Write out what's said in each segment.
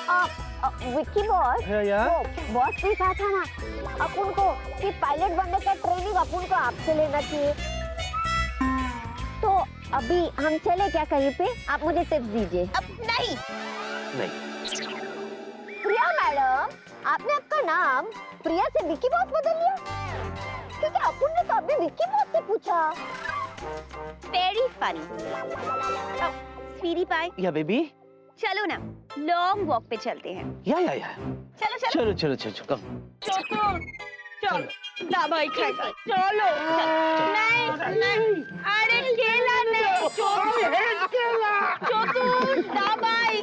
Vicky boss, या वो boss ने कहा था ना अपन को कि पायलट बनने का ट्रेनिंग अपन को आपसे लेना चाहिए। तो अभी हम चले क्या कहीं पे? आप मुझे टिप्स दीजिए। अब नहीं। प्रिया मैडम, आपने आपका नाम प्रिया से विक्की बॉस बदल लिया? क्योंकि अपन ने तो अभी विक्की बॉस से पूछा। Very funny. स्वीटी पाई, या बेबी, चलो ना लॉन्ग वॉक पे चलते हैं। या चलो चलो चलो चलो चलो कम। चलो दवाई खाएगा, चलो। नहीं नहीं, अरे केला नहीं, छोटू दवाई।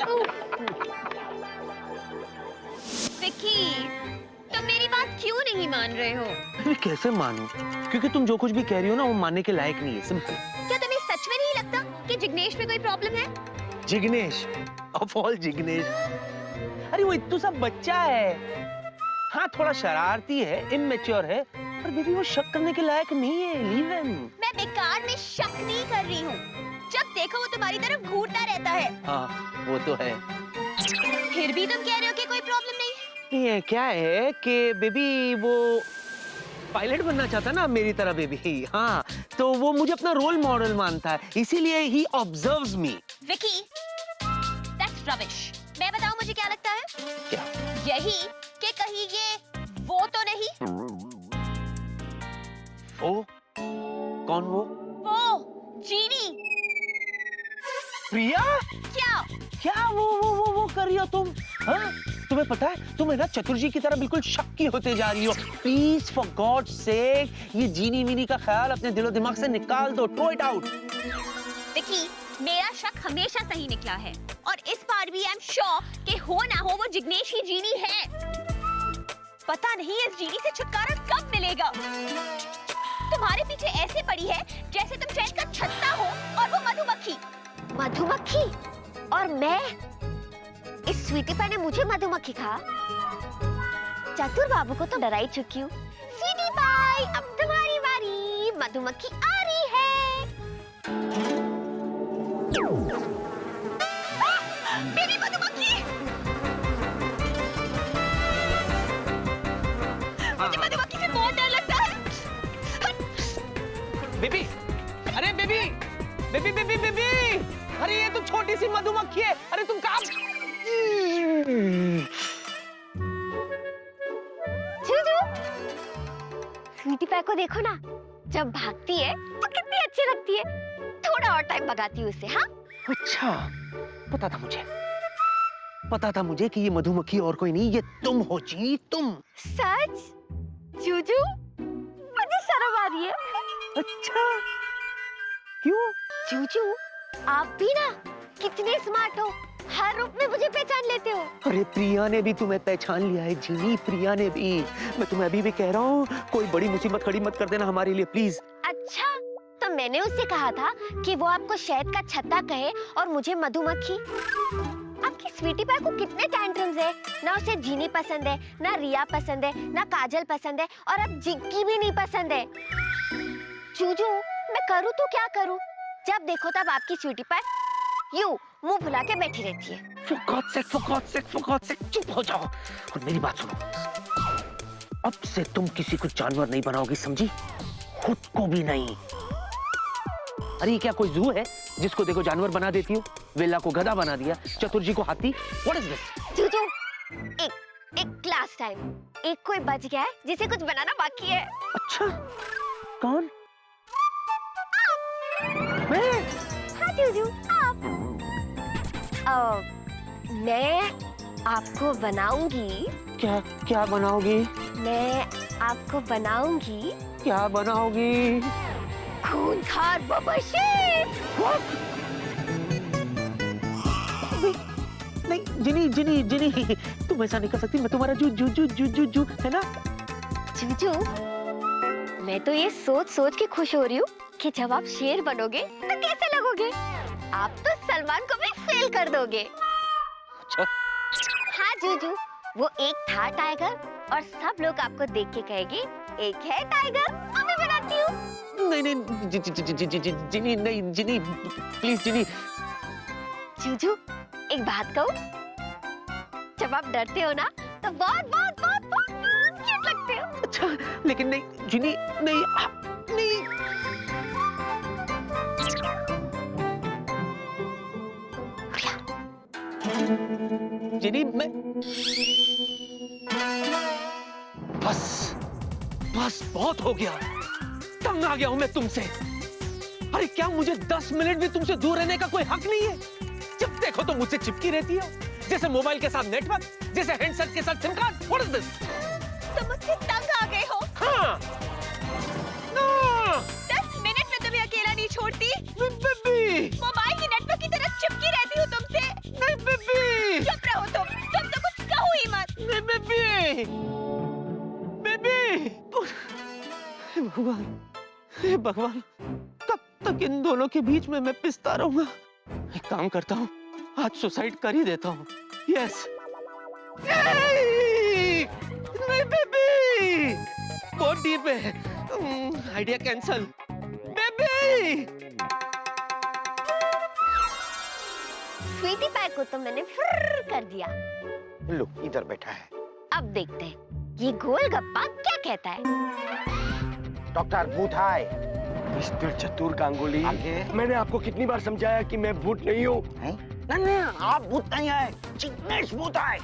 विक्की, तुम मेरी बात क्यों नहीं मान रहे हो? मैं कैसे मानूं? क्योंकि तुम जो कुछ भी कह रही हो ना वो मानने के लायक नहीं है, सिंपल। क्या तुम्हें सच में नहीं लगता कि जिग्नेश में कोई प्रॉब्लम है? Jignesh, of all Jignesh. अरे वो इतना सा बच्चा है, हाँ थोड़ा शरारती है, इमैच्योर है, पर बेबी वो शक करने के लायक नहीं है। Leave him. मैं बेकार में शक नहीं कर रही हूँ। जब देखो वो तुम्हारी तरफ घूरता रहता है। हाँ वो तो है। फिर भी तुम कह रहे हो कि कोई प्रॉब्लम नहीं? नहीं है, क्या है कि बेबी वो पायलट बनना चाहता ना मेरी तरह बेबी। हाँ तो वो मुझे अपना रोल मॉडल मानता है, इसीलिए ही observes me. Vicky, that's rubbish. मैं बताऊं मुझे क्या लगता है? क्या? यही कि कहीं ये वो तो नहीं? वो? कौन वो? वो जीनी। प्रिया? क्या? क्या वो कर रही हो तुम? हाँ? तुम्हें पता है तुम है ना चतुर्जी की तरह बिल्कुल शक्की होते जा रही हो। प्लीज फॉर गॉड सेक ये जीनी मीनी का ख्याल अपने दिलो दिमाग से निकाल दो। Throw it out. विकी, मेरा शक हमेशा सही निकला है और इस बार भी आई एम श्योर कि हो ना हो वो जिग्नेश ही जीनी है। पता नहीं इस जीनी से छुटकारा कब मिलेगा। तुम्हारे पीछे ऐसे पड़ी है जैसे तुम चैन का छत्ता हो और वो मधुमक्खी। मधुमक्खी? और मैं? इस स्वीटी पाई ने मुझे मधुमक्खी कहा? चतुर बाबू को तो डरा ही चुकी हूँ। स्वीटी पाई, अब तुम्हारी बारी, मधुमक्खी आ रही है। मेरी मधुमक्खी! मुझे मधुमक्खी से बहुत डर लगता है। बेबी, अरे बेबी, बेबी बेबी बेबी, अरे ये तो छोटी सी मधुमक्खी है। अरे तुम कहाँ? जूजू, स्वीटी पाई को देखो ना, जब भागती है तो कितनी अच्छी लगती है। थोड़ा और टाइम भगाती हूँ उसे। हाँ अच्छा, पता था मुझे कि ये मधुमक्खी और कोई नहीं, ये तुम हो जी, तुम। सच? जूजू, मुझे शर्म आ रही है। अच्छा, क्यों? जूजू, आप भी ना कितने स्मार्ट हो, हर रूप में मुझे पहचान लेते हो। अरे प्रिया ने भी तुम्हें पहचान लिया है जीनी, प्रिया ने भी। मैं तुम्हें अभी भी कह रहा हूँ कोई बड़ी मुसीबत खड़ी मत कर देना हमारे लिए प्लीज। अच्छा, तो मैंने उससे कहा था कि वो आपको शहद का छत्ता कहे और मुझे मधुमक्खी। आपकी स्वीटी पाई को कितने टैंट्रम्स है। ना उसे जीनी पसंद है, ना रिया पसंद है, ना काजल पसंद है, और अब जिग्गी भी नहीं पसंद है। जूजू, मैं करूँ तो क्या करूँ? जब देखो तब आपकी स्वीटी पाई यूं मुंह फुला के बैठी रहती है। For God's sake, चुप हो जाओ और मेरी बात सुनो। अब से तुम किसी को जानवर नहीं बनाओगी, समझी? खुद को भी नहीं। अरे क्या कोई जू है जिसको देखो जानवर बना देती हो? वेला को गधा बना दिया, चतुर्जी को हाथी। What is this? जूजू, एक क्लास टाइम, एक कोई बच गया है जिसे कुछ बनाना बाकी है। अच्छा, कौन? मैं? हाँ जूजू, आप। मैं आपको बनाऊंगी। क्या बनाओगी? मैं आपको बनाऊंगी क्या बनाओगी? खूंखार बबशे। नहीं जिनी, तुम ऐसा नहीं कर सकती। मैं तुम्हारा जू है ना? जूजू, मैं तो ये सोच के खुश हो रही हूँ कि जब आप शेर बनोगे तो कैसे लगोगे? आप तो सलमान को भी फेल कर दोगे। अच्छा। हाँ जूजू, वो एक था टाइगर और सब लोग आपको देख के कहेंगे एक है टाइगर, मैं बनाती हूँ। नहीं जिनी प्लीज जिनी। जूजू, एक बात कहूँ? जब आप डरते हो ना तो बहुत बहुत बहुत बहुत क्यूट लगते हो। अच्छा लेकिन नहीं जिनी, नहीं नहीं। जिनी मैं बस बस बहुत हो गया, तंग आ गया हूं मैं तुमसे। अरे क्या मुझे 10 मिनट भी तुमसे दूर रहने का कोई हक नहीं है? जब देखो तो मुझसे चिपकी रहती हो, जैसे मोबाइल के साथ नेटवर्क, जैसे हैंडसेट के साथ SIM card. What is this? तुम मुझसे तंग आ गए हो। हाँ। No! 10 मिनट में तुम्हें अकेला नहीं छोड़ती। बेबी। मोबाइल के नेटवर्क की तरह चिपकी रहती हूँ तुमसे। नहीं बेबी। चुप रहो तुम तो कुछ कहो ही मत। नहीं बेबी। बेबी। हे भगवान, हे भगवान, कब तक इन दोनों के बीच में मैं पिसता रहूंगा? एक काम करता हूँ, आज सुसाइड कर ही देता हूँ। यस। नहीं बेबी, बहुत डीप है। Idea cancel. बेबी। स्वीटी पाई को तो मैंने फ्रर कर दिया। लो इधर बैठा है। अब देखते हैं ये गोलगप्पा क्या कहता है। डॉक्टर भूत हाय। मिस्टर चतुर गांगुली, आगे? मैंने आपको कितनी बार समझाया कि मैं भूत नहीं हूँ। नहीं नहीं, आप भूत नहीं आए, जिग्नेश भूत आए।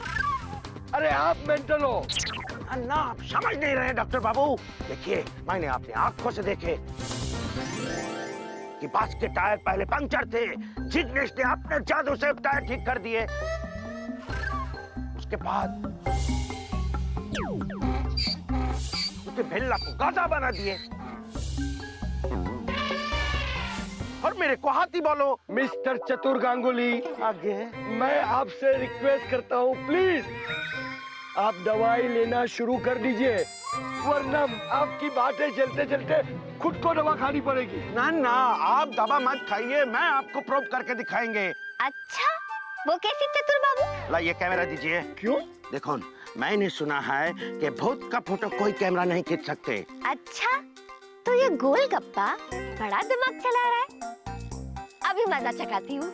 अरे आप मेंटल हो। ना आप समझ नहीं रहे डॉक्टर बाबू। देखिए मैंने अपनी आंखों से देखे कि बस के टायर पहले पंक्चर थे, जिग्नेश ने अपने जादू से टायर ठीक कर दिए। उसके बाद उसके भेल्ला को गाधा बना दिए और मेरे को हाथी बोलो। मिस्टर चतुर गांगुली, आगे मैं आपसे रिक्वेस्ट करता हूँ, प्लीज आप दवाई लेना शुरू कर दीजिए, वरना आपकी बातें चलते चलते खुद को दवा खानी पड़ेगी। ना ना, आप दवा मत खाइए, मैं आपको प्रूव करके दिखाएंगे। अच्छा वो कैसी चतुर बाबू? लाइए कैमरा दीजिए। क्यों? देखो मैंने सुना है कि भूत का फोटो कोई कैमरा नहीं खींच सकते। अच्छा तो ये गोलगप्पा बड़ा दिमाग चला रहा है। अभी मजा चखाती हूँ।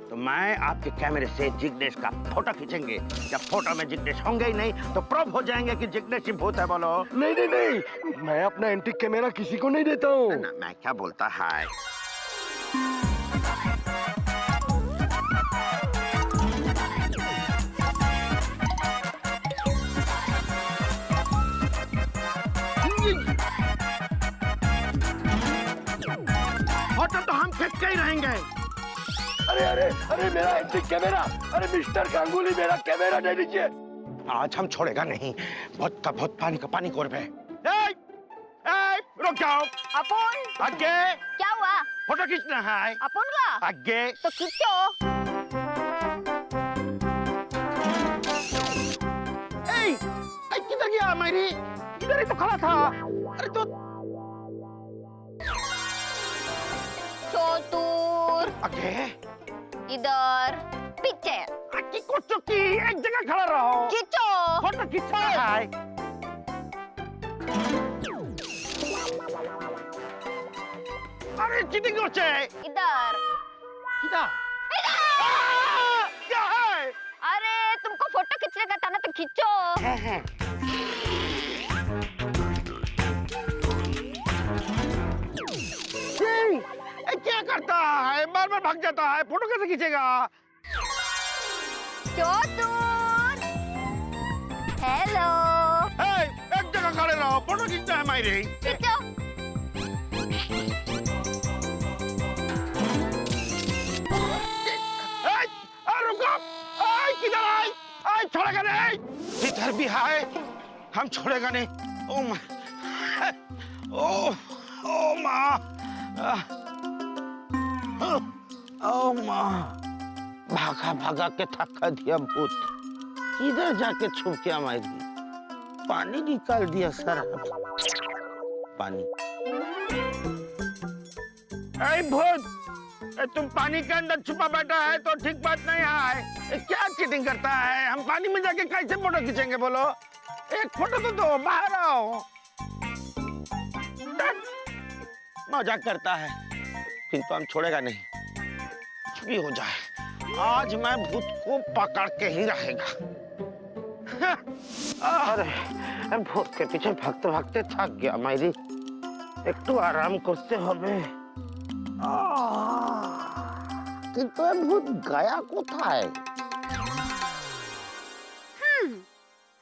तो मैं आपके कैमरे से जिग्नेश का फोटो खींचेंगे। जब फोटो में जिग्नेश होंगे ही नहीं तो प्रूव हो जाएंगे कि जिग्नेश ही भूत है। बोलो। नहीं नहीं नहीं, मैं अपना एंटीक कैमरा किसी को नहीं देता हूँ। ना, मैं क्या बोलता है। फोटो तो हम खींच के ही रहेंगे। अरे अरे अरे मेरा एंटीक कैमरा, अरे मिस्टर गांगुली मेरा कैमरा दे दीजिए। आज हम छोड़ेगा नहीं। भूत का भूत, पानी का पानी कोर पे। रुक जाओ। अपन आगे क्या हुआ? फोटो खींचना है। अपन का आगे तो खींचो। किधर गया मेरी? इधर ही तो खड़ा था। अरे तो चतुर आगे इधर पीछे आगे को चुकी, एक जगह खड़ा रहो। खींचो। फोटो खींचना है। अरे चीटिंग करছে। इधर इधर क्या है? अरे तुमको फोटो खींचने का था ना तो खींचो। क्या करता है? बार बार भाग जाता है, फोटो कैसे खींचेगा? चतुर हेलो एक जगह खड़े रहो, फोटो खींचना है मेरी। खींचो। रुको, किधर आए? छोड़ेगा नहीं। इधर भी है, हम छोड़ेगा नहीं। ओ माँ, ओ माँ, ओ माँ, भागा भागा के थका दिया भूत। इधर जाके छुप के मारी, पानी निकाल दिया सर। पानी। भूत, तुम पानी के अंदर छुपा बैठा है तो ठीक बात नहीं है। क्या चीटिंग करता है? हम पानी में जाके कैसे फोटो खींचेंगे? बोलो, एक फोटो तो दो, बाहर आओ। मजाक करता है, किंतु हम छोड़ेगा नहीं। कुछ भी हो जाए आज मैं भूत को पकड़ के ही रहेगा। अरे भूत के पीछे भागते भागते थक गया मायरी, एक तो आराम करते हमें। किंतु भूत गया कोথায়?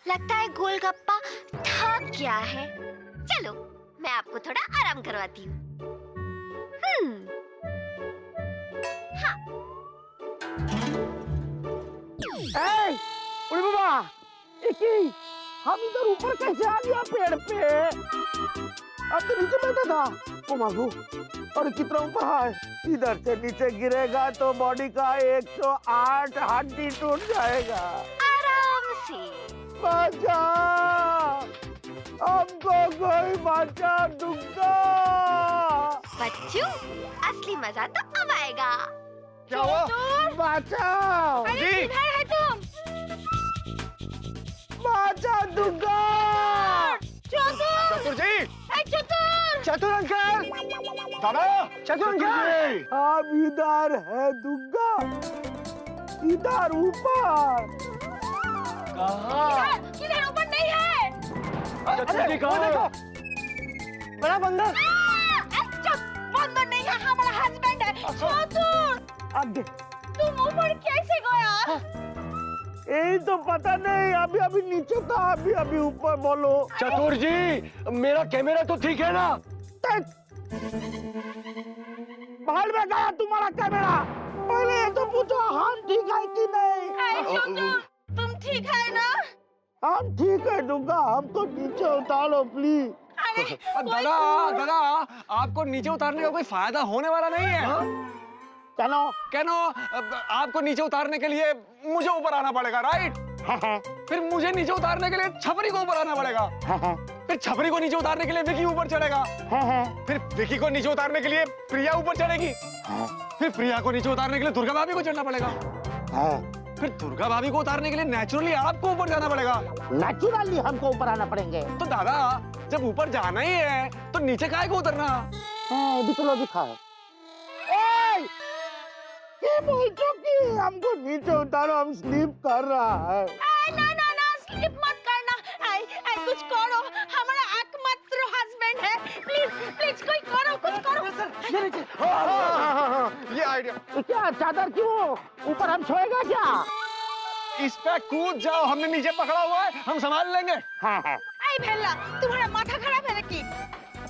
लगता है गोलगप्पा थक गया है। चलो मैं आपको थोड़ा आराम करवाती हूँ। हाँ। उड़े बाबा, हम इधर ऊपर कैसे आ गया पेड़ पे? अब तो नीचे बैठा था। ओ मागो, और कितना ऊपर है? इधर से नीचे गिरेगा तो बॉडी का 108 हड्डी टूट जाएगा। आराम से। बचा, हमको कोई बचा दूंगा। बच्चों, असली मजा तो अब आएगा। क्या हुआ? बचाओ। अरे किधर है तुम? बचा दूंगा। चतुर जी। चतुर चतुर अंकल। दादा, चतुर अंकल। अब इधर है दूंगा। इधर ऊपर। कहाँ? किधर ऊपर नहीं है। चतुर जी कहाँ? बड़ा बंदर। बंदर नहीं है, हमारा हस्बैंड है। चतुर, आगे। तुम ऊपर कैसे गया? यही तो पता नहीं, अभी अभी नीचे था, अभी अभी ऊपर। बोलो चतुर जी, मेरा कैमरा तो ठीक है ना? बाहर में गया तुम्हारा कैमरा। पहले ये तो पूछो हम ठीक है कि नहीं। चतुर, तुम ठीक है ना? हम ठीक है दूंगा, हमको नीचे उतारो प्लीज। दादा दादा, आपको नीचे उतारने का कोई फायदा होने वाला नहीं है। चलो आपको नीचे उतारने के लिए मुझे ऊपर आना पड़ेगा, राइट? फिर मुझे नीचे उतारने के लिए छपरी को ऊपर आना पड़ेगा। फिर छपरी को नीचे उतारने के लिए विकी ऊपर चढ़ेगा। फिर विकी को नीचे उतारने के लिए प्रिया ऊपर चढ़ेगी। फिर प्रिया को नीचे उतारने के लिए दुर्गा भाभी को चढ़ना पड़ेगा। फिर दुर्गा भाभी को उतारने के लिए नेचुरली आपको ऊपर जाना पड़ेगा। नेचुरली हमको ऊपर आना पड़ेंगे। तो दादा, जब ऊपर जाना ही है तो नीचे काहे को उतरना? भी तो लॉजिक है। क्या बोलते कि हमको नीचे उतारो, हम स्लीप कर रहा है। ना, स्लिप मत करना। कुछ करो, हमारा एकमात्र हस्बैंड है। प्लीज कोई करो, कुछ करो। ये आइडिया। क्या चादर क्यों ऊपर, हम सोएगा क्या? इस पे कूद जाओ, हमने नीचे पकड़ा हुआ है, हम संभाल लेंगे। आई भेल्ला, तुम्हारा माथा खराब है कि?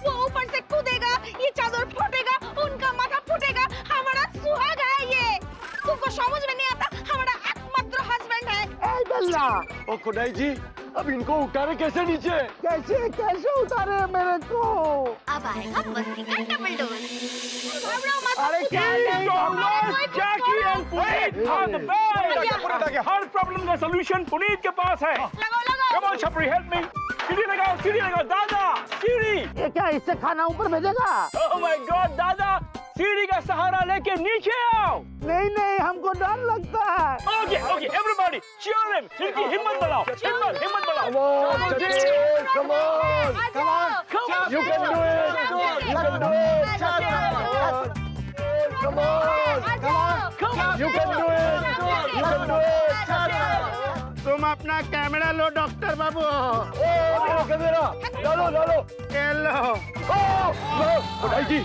वो ऊपर से कूदेगा, ये चादर फूटेगा, उनका माथा फूटेगा। हमारा सुहाग है ये। तुमको समझ में नहीं आता? हमारा एकमात्र हस्बैंड है। ए बेल्ला, ओ खुदाई जी, अब इनको उतारे कैसे नीचे? कैसे उतारे मेरे को? अब आएगा मस्ती का डबल डोज। अरे क्या हर प्रॉब्लम का सॉल्यूशन पुनीत के पास है। लगाओ Come on, छपरी, help me. सीढ़ी लगाओ, दादा, सीढ़ी। ये क्या, इससे खाना ऊपर भेजेगा? Oh my God, दादा, सीढ़ी का सहारा लेके नीचे आओ। नहीं, हमको डर लगता है। Okay, everybody, cheer him. इनकी हिम्मत बढ़ाओ, हिम्मत बढ़ाओ। Come on, You can do it. You can do it. Come on. You can do it. तुम अपना कैमरा लो डॉक्टर बाबू। कैमरा, लो। ये लो। खुदाई जी,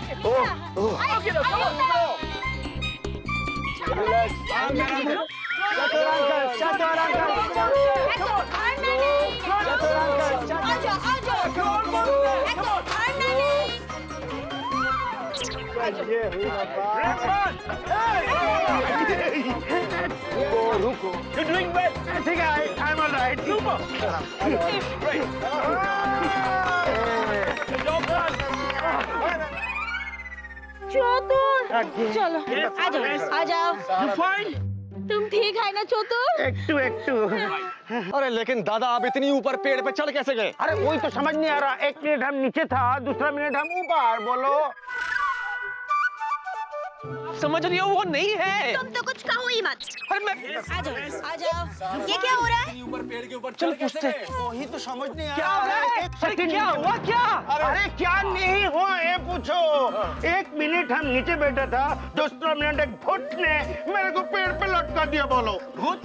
Relax. चतुर रुको. You're doing well. ठीक है, I'm all right. Super. Great. Good job, man. चलो, आ जाओ। You fine? तुम ठीक है ना चतुर? एक टू। अरे लेकिन दादा, आप इतनी ऊपर पेड़ पे चढ़ कैसे गए? अरे वही तो समझ नहीं आ रहा। 1 मिनट हम नीचे था, दूसरा मिनट हम ऊपर। बोलो। समझ रही हो, वो नहीं है। तुम तो कुछ कहो ही मत। अरे आ जाओ। ये क्या हो रहा है? ऊपर पेड़ के ऊपर चल पूछते हैं। वही तो समझ नहीं आ क्या रहा हो रहा है? अरे क्या हुआ क्या? अरे क्या नहीं हुआ ये पूछो। 1 मिनट हम नीचे बैठा था, दूसरा मिनट एक भूत ने मेरे को पेड़ पे लटका दिया। बोलो भूत?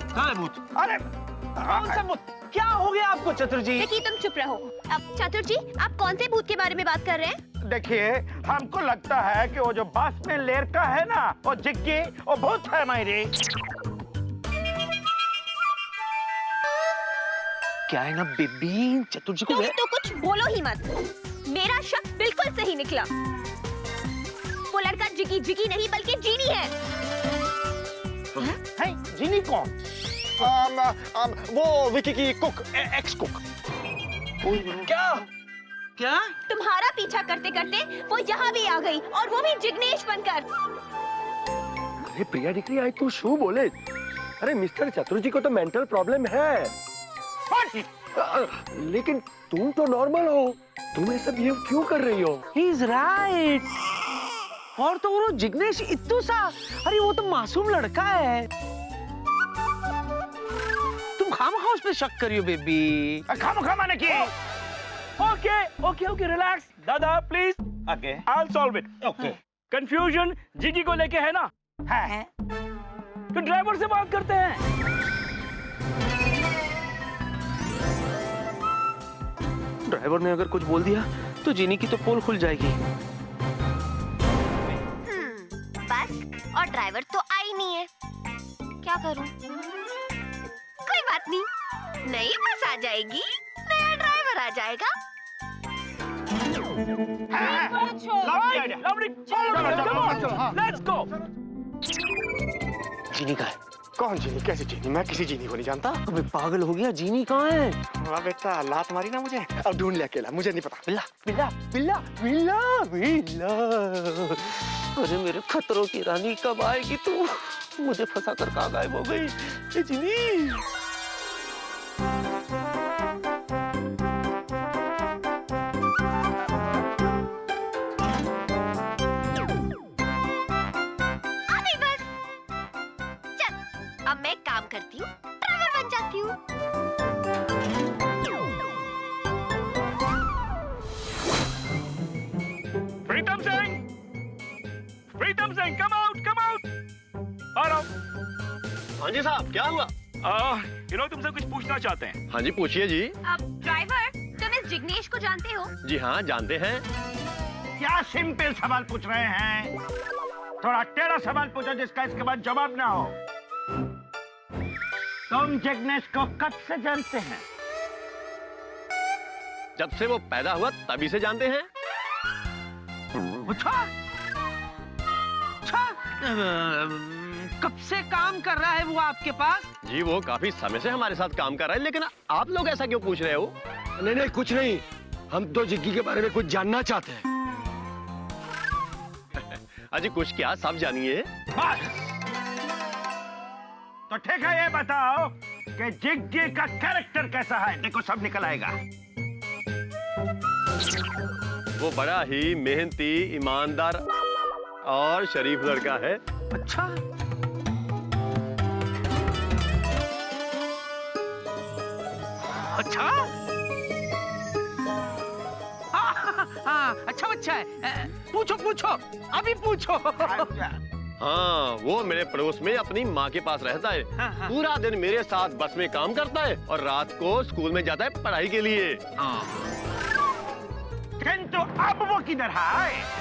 कहाँ है भूत? अरे कौन सा भूत? क्या हो गया आपको चतुर जी? देखिए तुम चुप रहो। अब चतुर जी, आप कौन से भूत के बारे में बात कर रहे हैं? देखिए, हमको लगता है कि वो जो बास में लेर का है ना, वो जिग्गी, वो भूत है मेरी। क्या है ना बेबी, चतुर जी को तुम तो कुछ बोलो ही मत। मेरा शक बिल्कुल सही निकला। वो लड़का जिगी जिगी नहीं बल्कि जीनी है। है जीनी कौन? वो विकी की कुक, एक्स कुक। क्या? क्या? तुम्हारा पीछा करते करते वो यहाँ भी आ गई, और वो भी जिग्नेश बनकर। अरे प्रिया डिग्री आई तू शू बोले। अरे मिस्टर चतुर जी को तो मेंटल प्रॉब्लम है। लेकिन तुम तो नॉर्मल हो, तुम ऐसा बिहेव क्यों कर रही हो? He is right. और तो वो जिग्नेश इत्तू सा, अरे वो तो मासूम लड़का है। तुम खामखा उस पे शक करियो बेबी। खाम माने की। ओके रिलैक्स दादा please. Okay I will solve it. Okay confusion जिगी को लेके है ना, है। तो ड्राइवर से बात करते हैं। ड्राइवर ने अगर कुछ बोल दिया तो जीनी की तो पोल खुल जाएगी। बस, और ड्राइवर तो आई नहीं है। क्या करूं? कोई बात नहीं, नई बस आ जाएगी, नया ड्राइवर आ जाएगा। Let's go. जीनी का है? कौन जीनी? कैसे जीनी? मैं किसी जीनी को नहीं जानता। अबे पागल हो गया, जीनी कहाँ है? वाह बेटा, लात मारी ना मुझे। अब ढूंढ ले अकेला, मुझे नहीं पता। बिल्ला बिल्ला बिल्ला बिल्ला बिल्ला। अरे मेरे खतरों की रानी कब आएगी तू? मुझे फंसा कर कहाँ गायब हो गई? ए जीनी। अभी बस। चल, अब मैं एक काम करती हूँ, ड्राइवर बन जाती हूँ। प्रीतम सिंह कम आउट आ रहा हूँ। हाँ जी साहब, क्या हुआ? ये लोग तुमसे कुछ पूछना चाहते हैं। हाँ जी पूछिए जी। अब ड्राइवर, तुम इस जिग्नेश को जानते हो? जी हाँ जानते हैं। क्या सिंपल सवाल पूछ रहे हैं? थोड़ा टेढ़ा सवाल पूछो जिसका इसके बाद जवाब ना हो। तुम जिग्नेश को कब से जानते हैं? जब से वो पैदा हुआ तभी से जानते हैं। अच्छा, कब से काम कर रहा है वो आपके पास? जी वो काफी समय से हमारे साथ काम कर रहा है, लेकिन आप लोग ऐसा क्यों पूछ रहे हो? नहीं कुछ नहीं, हम तो जिग्गी के बारे में कुछ जानना चाहते हैं। अजी कुछ क्या, सब जानिए। बस। तो ठीक है, ये बताओ कि जिग्गी का कैरेक्टर कैसा है? देखो सब निकल आएगा। वो बड़ा ही मेहनती, ईमानदार और शरीफ लड़का है। अच्छा, अच्छा, हाँ, अच्छा बच्चा है। पूछो पूछो, अभी पूछो। हाँ वो मेरे पड़ोस में अपनी माँ के पास रहता है। हाँ। पूरा दिन मेरे साथ बस में काम करता है और रात को स्कूल में जाता है पढ़ाई के लिए। किंतु अब वो किधर है?